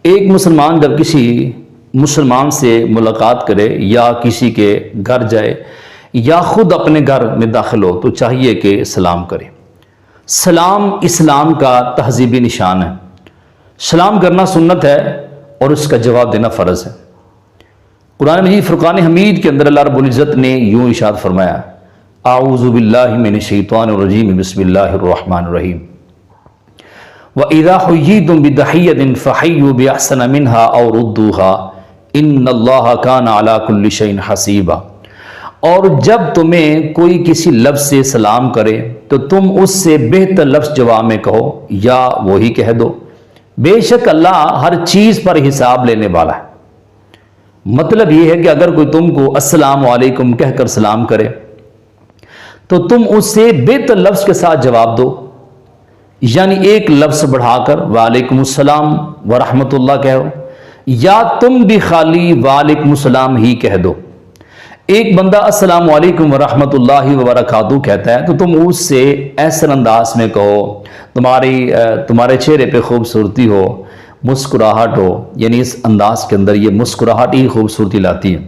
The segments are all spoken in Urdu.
ایک مسلمان جب کسی مسلمان سے ملاقات کرے یا کسی کے گھر جائے یا خود اپنے گھر میں داخل ہو تو چاہیے کہ سلام کرے۔ سلام اسلام کا تہذیبی نشان ہے۔ سلام کرنا سنت ہے اور اس کا جواب دینا فرض ہے۔ قرآن مجید فرقان حمید کے اندر اللہ رب العزت نے یوں ارشاد فرمایا، اعوذ باللہ من الشیطان الرجیم، بسم اللہ الرحمن الرحیم، وَإِذَا حُيِّيتُم بِتَحِيَّةٍ فَحَيُّوا بِأَحْسَنَ مِنْهَا أَوْ رُدُّوهَا إِنَّ اللَّهَ كَانَ عَلَى كُلِّ شَيْءٍ حَسِيبًا۔ اور جب تمہیں کوئی کسی لفظ سے سلام کرے تو تم اس سے بہتر لفظ جواب میں کہو یا وہی کہہ دو، بے شک اللہ ہر چیز پر حساب لینے والا ہے۔ مطلب یہ ہے کہ اگر کوئی تم کو السلام علیکم کہہ کر سلام کرے تو تم اس سے بہتر لفظ کے ساتھ جواب دو، یعنی ایک لفظ بڑھا کر وعلیکم السلام ورحمۃ اللہ کہو، یا تم بھی خالی وعلیکم السلام ہی کہہ دو۔ ایک بندہ السلام علیکم ورحمۃ اللہ وبرکاتہ کہتا ہے تو تم اس سے ایسے انداز میں کہو، تمہارے چہرے پہ خوبصورتی ہو، مسکراہٹ ہو، یعنی اس انداز کے اندر یہ مسکراہٹ ہی خوبصورتی لاتی ہے،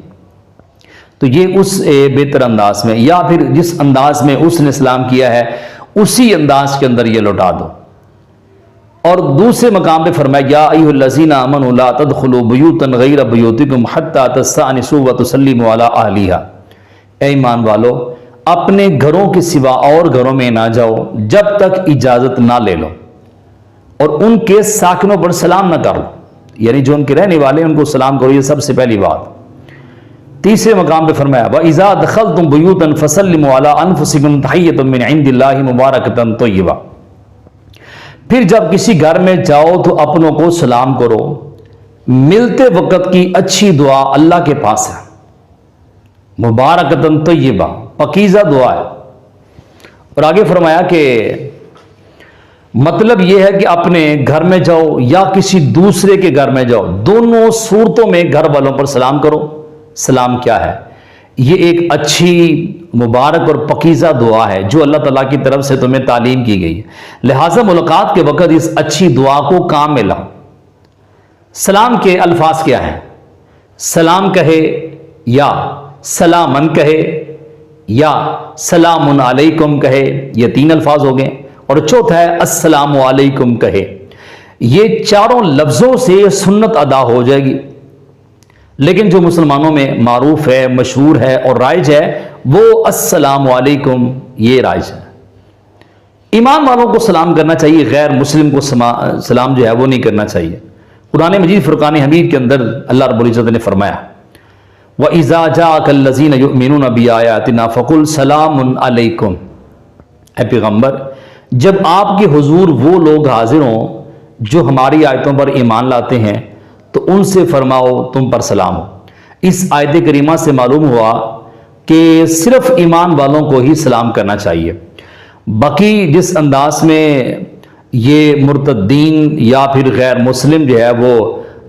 تو یہ اس بہتر انداز میں، یا پھر جس انداز میں اس نے سلام کیا ہے اسی انداز کے اندر یہ لوٹا دو۔ اور دوسرے مقام پہ فرمایا، یا ایھا الذین آمنوا لا تدخلوا بیوتا غیر بیوتکم حتی تستأنسوا وتسلموا علی اہلہا۔ اے ایمان والو، اپنے گھروں کے سوا اور گھروں میں نہ جاؤ جب تک اجازت نہ لے لو اور ان کے ساکنوں پر سلام نہ کرو، یعنی جو ان کے رہنے والے ہیں ان کو سلام کرو، یہ سب سے پہلی بات۔ تیسرے مقام پہ فرمایا، وَإِذَا دَخَلْتُمْ بُيُوتًا فَسَلِّمُوا عَلَىٰ أَنفُسِكُمْ تَحِيَّةً مِّنْ عِندِ اللَّهِ مُبَارَكَةً طَيِّبَةً۔ پھر جب کسی گھر میں جاؤ تو اپنوں کو سلام کرو، ملتے وقت کی اچھی دعا اللہ کے پاس ہے، مبارکۃ طیبہ، پاکیزہ دعا ہے۔ اور آگے فرمایا کہ مطلب یہ ہے کہ اپنے گھر میں جاؤ یا کسی دوسرے کے گھر میں جاؤ، دونوں صورتوں میں گھر والوں پر سلام کرو۔ سلام کیا ہے؟ یہ ایک اچھی مبارک اور پاکیزہ دعا ہے جو اللہ تعالیٰ کی طرف سے تمہیں تعلیم کی گئی ہے، لہٰذا ملاقات کے وقت اس اچھی دعا کو کام میں لاؤ۔ سلام کے الفاظ کیا ہیں؟ سلام کہے یا سلامن کہے یا سلام علیکم کہے، یہ تین الفاظ ہو گئے، اور چوتھا ہے السلام علیکم کہے۔ یہ چاروں لفظوں سے سنت ادا ہو جائے گی، لیکن جو مسلمانوں میں معروف ہے، مشہور ہے اور رائج ہے وہ السلام علیکم، یہ رائج ہے۔ ایمان والوں کو سلام کرنا چاہیے، غیر مسلم کو سلام جو ہے وہ نہیں کرنا چاہیے۔ قرآن مجید فرقان حمید کے اندر اللہ رب العزت نے فرمایا، وَإِذَا جَاءَكَ الَّذِينَ يُؤْمِنُونَ بِآيَاتِنَا فَقُلْ سَلَامٌ عَلَيْكُمْ۔ اے پیغمبر، جب آپ کے حضور وہ لوگ حاضر ہوں جو ہماری آیتوں پر ایمان لاتے ہیں تو ان سے فرماؤ تم پر سلام ہو۔ اس آیت کریمہ سے معلوم ہوا کہ صرف ایمان والوں کو ہی سلام کرنا چاہیے، باقی جس انداز میں یہ مرتدین یا پھر غیر مسلم جو ہے وہ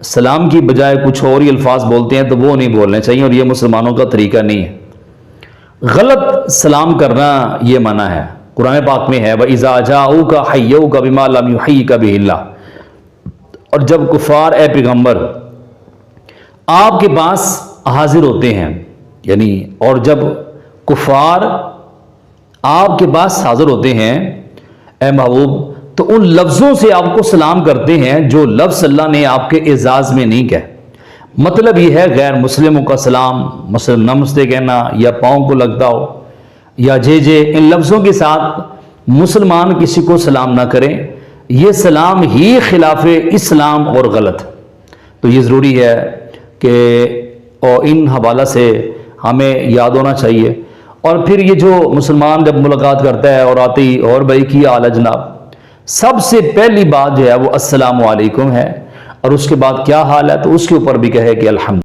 سلام کی بجائے کچھ اور ہی الفاظ بولتے ہیں تو وہ نہیں بولنے چاہیے، اور یہ مسلمانوں کا طریقہ نہیں ہے۔ غلط سلام کرنا یہ منع ہے، قرآن پاک میں ہے وَإِذَا جَاءُوكَ حَيَّوْكَ بِمَا لَمْ يُحْيِّكَ بِهِ اللَّهُ۔ اور جب کفار اے پیغمبر آپ کے پاس حاضر ہوتے ہیں، یعنی اور جب کفار آپ کے پاس حاضر ہوتے ہیں اے محبوب تو ان لفظوں سے آپ کو سلام کرتے ہیں جو لفظ اللہ نے آپ کے اعزاز میں نہیں کہے۔ مطلب یہ ہے غیر مسلموں کا سلام، مسلم نمستے کہنا یا پاؤں کو لگتا ہو یا جے جے، ان لفظوں کے ساتھ مسلمان کسی کو سلام نہ کریں، یہ سلام ہی خلاف اسلام اور غلط ہے۔ تو یہ ضروری ہے کہ ان حوالہ سے ہمیں یاد ہونا چاہیے۔ اور پھر یہ جو مسلمان جب ملاقات کرتا ہے اور آتے ہی اور بھائی کیا حال ہے جناب، سب سے پہلی بات جو ہے وہ السلام علیکم ہے، اور اس کے بعد کیا حال ہے تو اس کے اوپر بھی کہے کہ الحمد۔